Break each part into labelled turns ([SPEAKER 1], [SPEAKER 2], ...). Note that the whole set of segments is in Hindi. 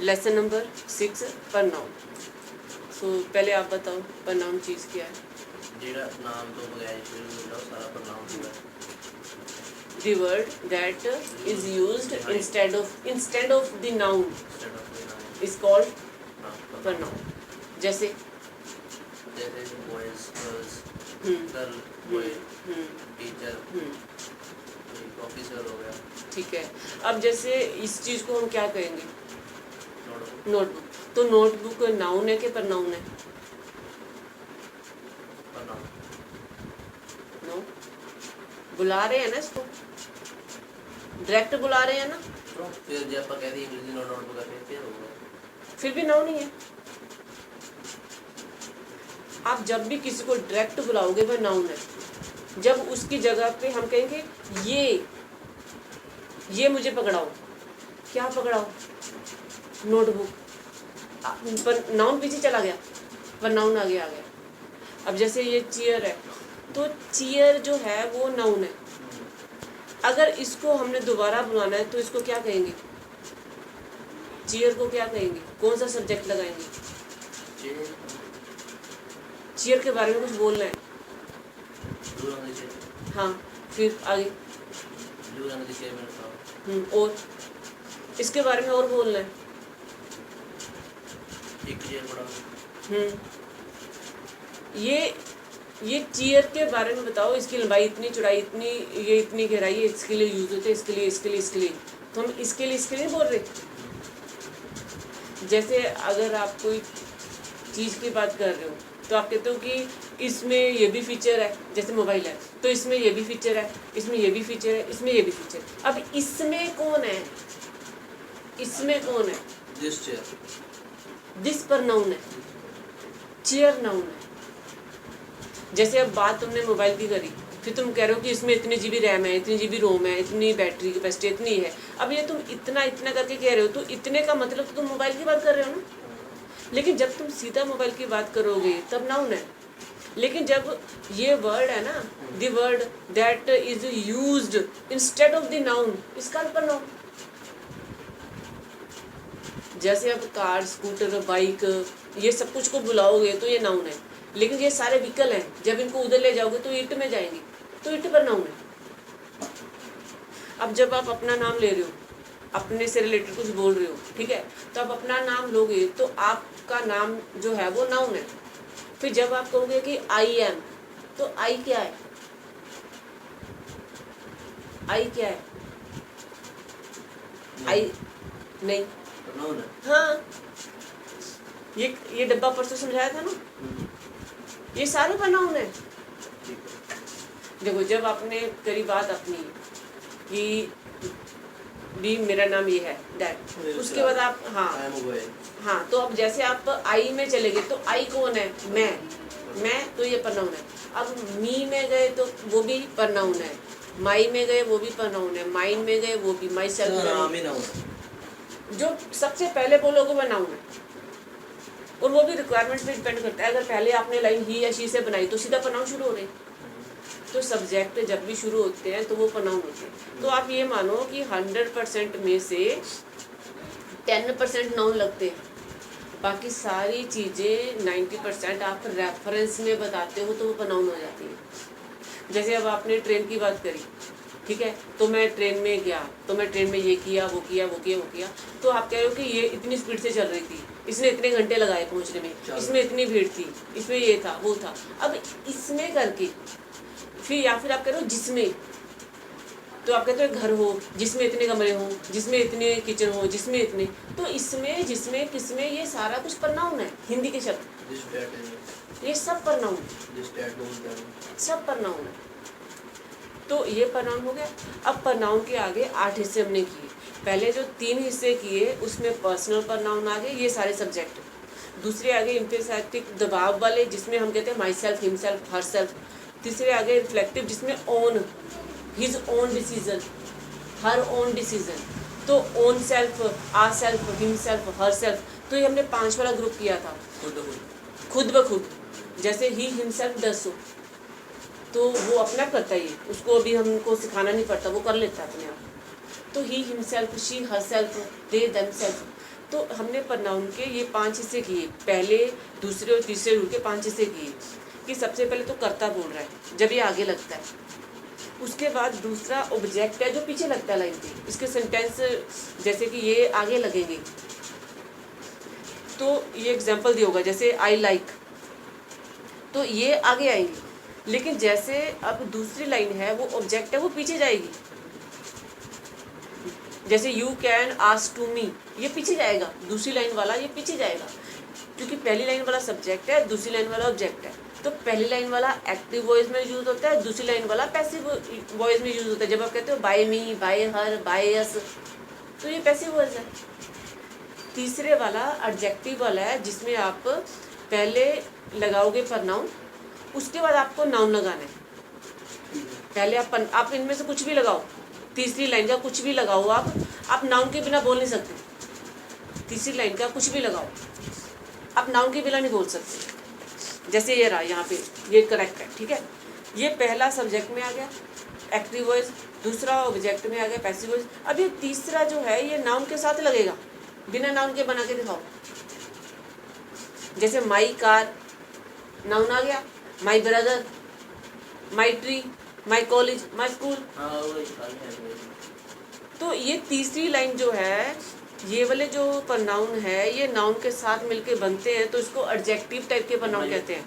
[SPEAKER 1] Lesson number 6 pronoun. सो पहले आप बताओ प्रनाउन चीज़ क्या है।
[SPEAKER 2] जेड़ा नाम तो बगैर शुरू होता सारा प्रनाउन होता है।
[SPEAKER 1] The word that is used instead of the noun is called pronoun। जैसे
[SPEAKER 2] boys, girls, girl, boy, teacher, officer हो गया।
[SPEAKER 1] ठीक है। अब जैसे इस चीज़ को हम क्या कहेंगे, नोटबुक। तो नोटबुक नाउन है कि प्रनाउन है? नो, बुला रहे हैं ना इसको, डायरेक्ट बुला रहे हैं ना।
[SPEAKER 2] फिर जब आप कह दी इंग्लिश नोटबुक फिर होगा,
[SPEAKER 1] फिर भी नाउन ही है। आप जब भी किसी को डायरेक्ट बुलाओगे वह नाउन है। जब उसकी जगह पे हम कहेंगे ये मुझे पकड़ाओ, क्या पकड़ाओ? नोटबुक। पर नाउन पीछे चला गया, पर नाउन आगे आ गया। अब जैसे ये चेयर है, तो चेयर जो है वो नाउन है। अगर इसको हमने दोबारा बुलाना है तो इसको क्या कहेंगे? चेयर को क्या कहेंगे? कौन सा सब्जेक्ट लगाएंगे? चेयर के बारे में कुछ बोलना है। हाँ, फिर आगे। और इसके बारे में और बोलना है। ये चेयर के बारे में बताओ, इसकी लंबाई इतनी, चौड़ाई इतनी, ये इतनी गहराई है, इसके लिए यूज होते हैं, इसके लिए। तो हम इसके लिए बोल रहे। जैसे अगर आप कोई चीज़ की बात कर रहे हो तो आप कहते हो कि इसमें ये भी फीचर है, जैसे मोबाइल है तो इसमें ये भी फीचर है, इसमें ये भी फीचर है, इसमें ये भी फीचर है। अब इसमें कौन है? इसमें कौन है? दिस प्रनाउन है, चेयर नाउन है। जैसे अब बात तुमने मोबाइल की करी, फिर तुम कह रहे हो कि इसमें इतने GB रैम है, इतनी GB रोम है, इतनी बैटरी कैपेसिटी इतनी है। अब ये तुम इतना करके कह रहे हो, तो इतने का मतलब तो तुम मोबाइल की बात कर रहे हो ना। लेकिन जब तुम सीधा मोबाइल की बात करोगे तब नाउन है। लेकिन जब ये वर्ड है ना, the word that is used instead of the noun is called pronoun. जैसे अब कार, स्कूटर, बाइक, ये सब कुछ को बुलाओगे तो ये नाउन है। लेकिन ये सारे व्हीकल हैं, जब इनको उधर ले जाओगे तो इट में जाएंगे, तो इट प्रनाउन है। अब जब आप अपना नाम ले रहे हो, अपने से रिलेटेड कुछ बोल रहे हो, ठीक है, तो आप अपना नाम लोगे तो आपका नाम जो है वो नाउन है। फिर जब आप कहोगे कि आई एम, तो आई क्या है? आई क्या है? आई नहीं, हाँ, ये डब्बा परसों समझाया था ना, ये सारे प्रनाउन है। देखो, जब आपने करी बात अपनी कि भी मेरा नाम ये है दैट, उसके बाद आप हाँ, तो अब जैसे आप आई में चले गए तो आई कौन है? मैं, तो ये प्रनाउन है। अब मी में गए तो वो भी प्रनाउन है, माई में गए वो भी प्रनाउन है, माइन में गए वो भी, माई सेल्फ जो सबसे पहले बोलोगे वो नाउन है। और वो भी रिक्वायरमेंट पे डिपेंड करता है। अगर पहले आपने लाइन ही या शी से बनाई तो सीधा प्रनाउन शुरू हो रहे। तो सब्जेक्ट जब भी शुरू होते हैं तो वो प्रनाउन होते हैं। तो आप ये मानो कि 100% में से 10% नाउन लगते हैं, बाकी सारी चीज़ें 90% आप रेफरेंस में बताते हो तो वो प्रनाउन हो जाती है। जैसे अब आपने ट्रेन की बात करी, ठीक है, तो मैं ट्रेन में गया, तो मैं ट्रेन में ये किया, वो किया, तो आप कह रहे हो कि ये इतनी स्पीड से चल रही थी, इसने इतने घंटे लगाए पहुंचने में, इसमें इतनी भीड़ थी, इसमें ये था, वो था। अब इसमें करके फिर आप कह रहे हो जिसमें, तो आप कहते हो घर हो जिसमें इतने कमरे हो, जिसमें इतने किचन हो, जिसमें इतने, तो इसमें, जिसमें, किसमें, ये सारा कुछ प्रनाउन है। हिंदी के शब्द ये सब प्रनाउन, सब प्रनाउन है। तो ये प्रनाउन हो गया। अब प्रनाउन के आगे 8 हिस्से हमने किए। पहले जो 3 हिस्से किए उसमें पर्सनल प्रनाउन आ गए, ये सारे सब्जेक्ट। दूसरे आगे एम्फेसेटिक, दबाव वाले, जिसमें हम कहते हैं myself, himself, herself. तीसरे आगे रिफ्लेक्टिव, जिसमें own, his own decision, her own decision. तो own self, our self, himself, herself. तो ये हमने 5 वाला ग्रुप किया था, खुद ब खुद। जैसे ही हिमसेल्फ डज सो, तो वो अपना करता ही है, उसको अभी हमको सिखाना नहीं पड़ता, वो कर लेता है अपने आप। तो he himself, she her self, they them self. तो हमने प्रनाउन के ये 5 हिस्से किए, पहले दूसरे और तीसरे रूल के 5 हिस्से किए कि सबसे पहले तो कर्ता बोल रहा है जब ये आगे लगता है, उसके बाद दूसरा ऑब्जेक्ट है जो पीछे लगता है लाइन पे, इसके सेंटेंस जैसे कि ये आगे लगेंगे। तो ये एग्जांपल दिया होगा जैसे आई लाइक, तो ये आगे आएंगे, लेकिन जैसे अब दूसरी लाइन है वो ऑब्जेक्ट है वो पीछे जाएगी। जैसे you can ask to me, ये पीछे जाएगा, दूसरी लाइन वाला ये पीछे जाएगा, क्योंकि पहली लाइन वाला सब्जेक्ट है, दूसरी लाइन वाला ऑब्जेक्ट है। तो पहली लाइन वाला एक्टिव वॉइस में यूज होता है, दूसरी लाइन वाला पैसिव वॉइस में यूज होता है। जब आप कहते हो by me, by her, by us, तो ये पैसिव वॉइस है। तीसरे वाला एडजेक्टिव वाला है जिसमें आप पहले लगाओगे प्रनाउन, उसके बाद आपको नाउन लगाना है। पहले आप इनमें से कुछ भी लगाओ, तीसरी लाइन का कुछ भी लगाओ, आप नाउन के बिना बोल नहीं सकते। तीसरी लाइन का कुछ भी लगाओ, आप नाउन के बिना नहीं बोल सकते। जैसे ये रहा यहाँ पे, ये करेक्ट है, ठीक है। ये पहला सब्जेक्ट में आ गया एक्टिव वॉइस, दूसरा ऑब्जेक्ट में आ गया पैसिव वॉइस। अब ये तीसरा जो है ये नाउन के साथ लगेगा, बिना नाउन के बना के दिखाओ। जैसे माई कार नाउन आ गया, my brother, my tree, my college, my school. तो ये तीसरी लाइन जो है, ये वाले जो प्रनाउन है ये नाउन के साथ मिलके बनते हैं, तो इसको एडजेक्टिव टाइप के प्रनाउन कहते हैं।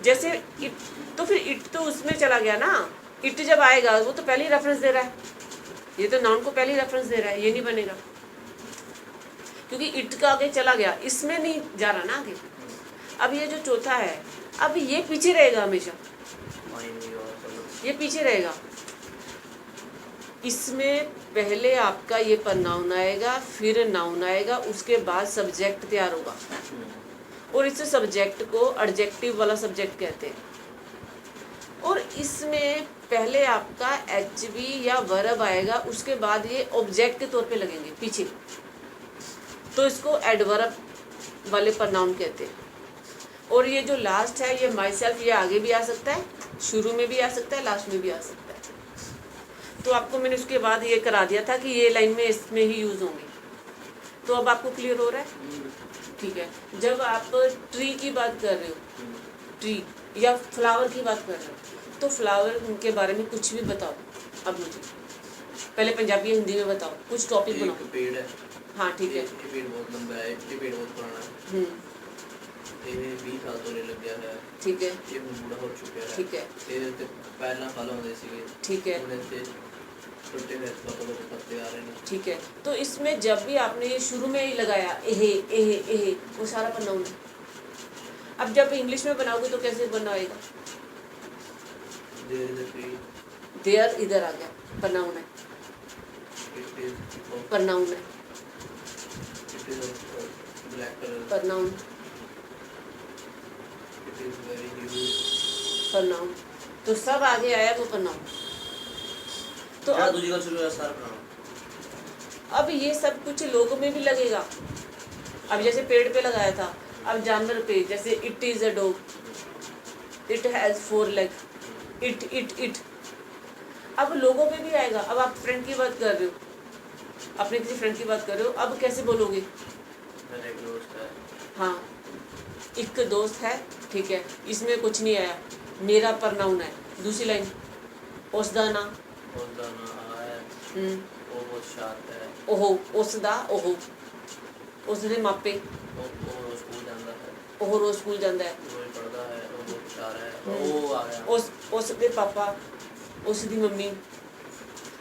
[SPEAKER 1] जैसे इट, तो फिर इट तो उसमें चला गया ना, इट जब आएगा वो तो पहले ही रेफरेंस दे रहा है, ये तो नाउन को पहले ही रेफरेंस दे रहा है, ये नहीं बनेगा क्योंकि इट का आगे चला गया, इसमें नहीं जा रहा ना आगे। अब ये जो चौथा है, अब ये पीछे रहेगा हमेशा, ये पीछे रहेगा। इसमें पहले आपका ये प्रनाउन आएगा, फिर नाउन आएगा, उसके बाद सब्जेक्ट तैयार होगा, और इस सब्जेक्ट को एडजेक्टिव वाला सब्जेक्ट कहते हैं। और इसमें पहले आपका एचवी या वर्ब आएगा, उसके बाद ये ऑब्जेक्ट के तौर पे लगेंगे पीछे, तो इसको एडवर्ब वाले प्रनाउन कहते हैं। और ये जो लास्ट है ये माई सेल्फ, ये आगे भी आ सकता है, शुरू में भी आ सकता है, लास्ट में भी आ सकता है। तो आपको मैंने उसके बाद ये करा दिया था कि ये लाइन में इसमें ही यूज़ होंगे। तो अब आपको क्लियर हो रहा है, ठीक है। जब आप ट्री की बात कर रहे हो, ट्री या फ्लावर की बात कर रहे हो, तो फ्लावर के बारे में कुछ भी बताओ। अब मुझे पहले पंजाबी हिंदी में बताओ, कुछ टॉपिक बनाओ।
[SPEAKER 2] पेड़ है,
[SPEAKER 1] हाँ ठीक है।
[SPEAKER 2] ये पेड़ बहुत लंबा है, ये पेड़ बहुत पुराना है, ये 20 साल तो लग गया है,
[SPEAKER 1] ठीक है।
[SPEAKER 2] ये बूढ़ा हो चुका है,
[SPEAKER 1] ठीक है।
[SPEAKER 2] ये तो पहला फल होने से,
[SPEAKER 1] ठीक है।
[SPEAKER 2] छोटे पत्ते आ रहे हैं,
[SPEAKER 1] ठीक है। तो इसमें जब भी आपने ये शुरू में ही लगाया एहे एहे एहे, वो सारा प्रनाउन है। अब जब इंग्लिश में बनाओगे तो कैसे बनाएगा? देयर इधर आ गया, प्रनाउन है, प्रनाउन है, प्रनाउन, प्रनाउन, तो सब आगे आया वो प्रनाउन। तो अब ये सब कुछ लोगों में भी लगेगा। अब जैसे पेड़ पे लगाया था, अब जानवर पे, जैसे it is a dog, it has 4 leg, it. अब लोगों पे भी आएगा। अब आप फ्रेंड की बात कर रहे हो, अपने किसी फ्रेंड की बात कर रहे हो, अब कैसे बोलोगे?
[SPEAKER 2] मेरा एक दोस्त है,
[SPEAKER 1] हाँ, एक दोस्त है, ठीक है, इसमें कुछ नहीं आया, मेरा प्रनाउन है। दूसरी लाइन उसदा ना,
[SPEAKER 2] वो बहुत शांत है,
[SPEAKER 1] ओहो, उसदा, ओहो, उसदे मापे,
[SPEAKER 2] वो रोज स्कूल जाता है,
[SPEAKER 1] ओहो रोज स्कूल जाता है,
[SPEAKER 2] रोज पढ़ता है, वो बहुत होशियार है, वो आ गया,
[SPEAKER 1] उसदे पापा, उसदी मम्मी।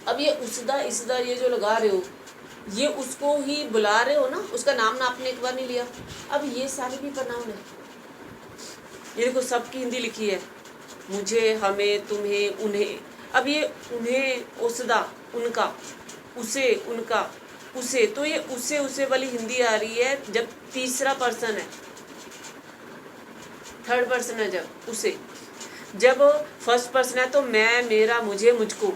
[SPEAKER 1] अब ये उसदा इसदा ये जो लगा रहे हो, ये उसको ही बुला रहे हो ना, उसका नाम ना आपने एक बार नहीं लिया। अब ये सारे भी प्रनाउन है। ये देखो सबकी हिंदी लिखी है, मुझे, हमें, तुम्हें, उन्हें। अब ये उन्हें, उसदा, उनका, उसे, उनका, उसे, तो ये उसे वाली हिंदी आ रही है जब तीसरा पर्सन है, थर्ड पर्सन है जब उसे। जब फर्स्ट पर्सन है तो मैं, मेरा, मुझे, मुझको।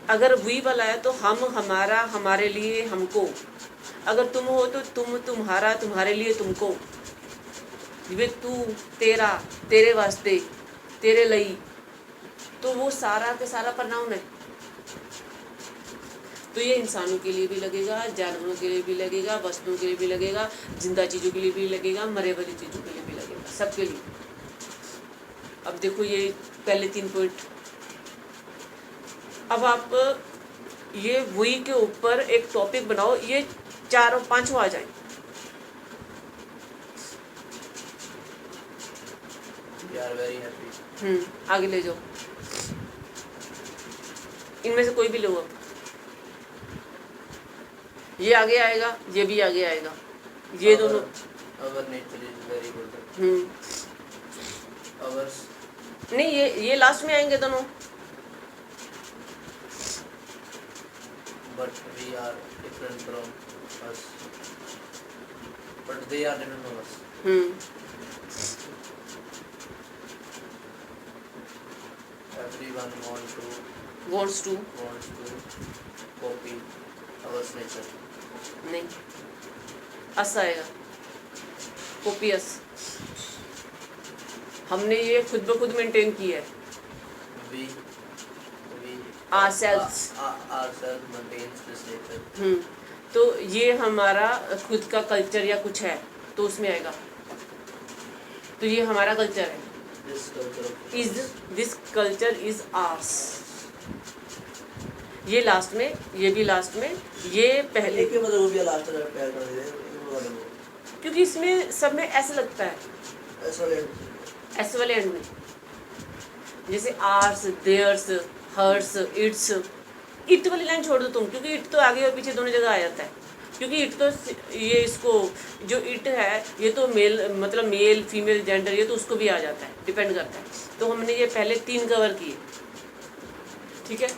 [SPEAKER 1] अगर वी वाला है तो हम, हमारा, हमारे लिए, हमको। अगर तुम हो तो तुम, तुम्हारा, तुम्हारे लिए, तुमको। वे तू, तेरा, तेरे वास्ते, तेरे लिए, तो वो सारा के सारा प्रनाउन है। तो ये इंसानों के लिए भी लगेगा, जानवरों के लिए भी लगेगा, वस्तुओं के लिए भी लगेगा, जिंदा चीज़ों के लिए भी लगेगा, मरे वाली चीज़ों के लिए भी लगेगा, सबके लिए। अब देखो ये पहले 3 पॉइंट। अब आप ये वही के ऊपर एक टॉपिक बनाओ, ये 4 और 5 आ जाए।
[SPEAKER 2] We are very happy.
[SPEAKER 1] आगे ले जाओ, इनमें से कोई भी लो। अब ये आगे आएगा, ये भी आगे आएगा, ये दोनों।
[SPEAKER 2] Our nature is very good. Ours.
[SPEAKER 1] नहीं, ये लास्ट में आएंगे दोनों।
[SPEAKER 2] But we are different from us. But they are different from us. Everyone
[SPEAKER 1] wants to
[SPEAKER 2] copy our nature.
[SPEAKER 1] नहीं, अस आएगा, कॉपी अस। हमने ये खुद ब खुद मेंटेन की है।
[SPEAKER 2] We
[SPEAKER 1] ourselves
[SPEAKER 2] maintains this nature.
[SPEAKER 1] तो ये हमारा खुद का कल्चर या कुछ है तो उसमें आएगा। तो ये हमारा कल्चर है। This culture is ours. ये लास्ट में, ये भी लास्ट में, ये पहले।
[SPEAKER 2] एक मतलब वो भी लास्ट में पैर कर दे,
[SPEAKER 1] क्योंकि इसमें सब में ऐसे लगता है, एस वाले एंड में, जैसे ours, theirs, hers, its. It वाली लाइन छोड़ दो तुम, क्योंकि इट तो आगे और पीछे दोनों जगह आ जाता है। क्योंकि इट तो ये इसको जो इट है ये तो मेल, मतलब मेल फीमेल जेंडर, ये तो उसको भी आ जाता है, डिपेंड करता है। तो हमने ये पहले 3 कवर किए, ठीक है।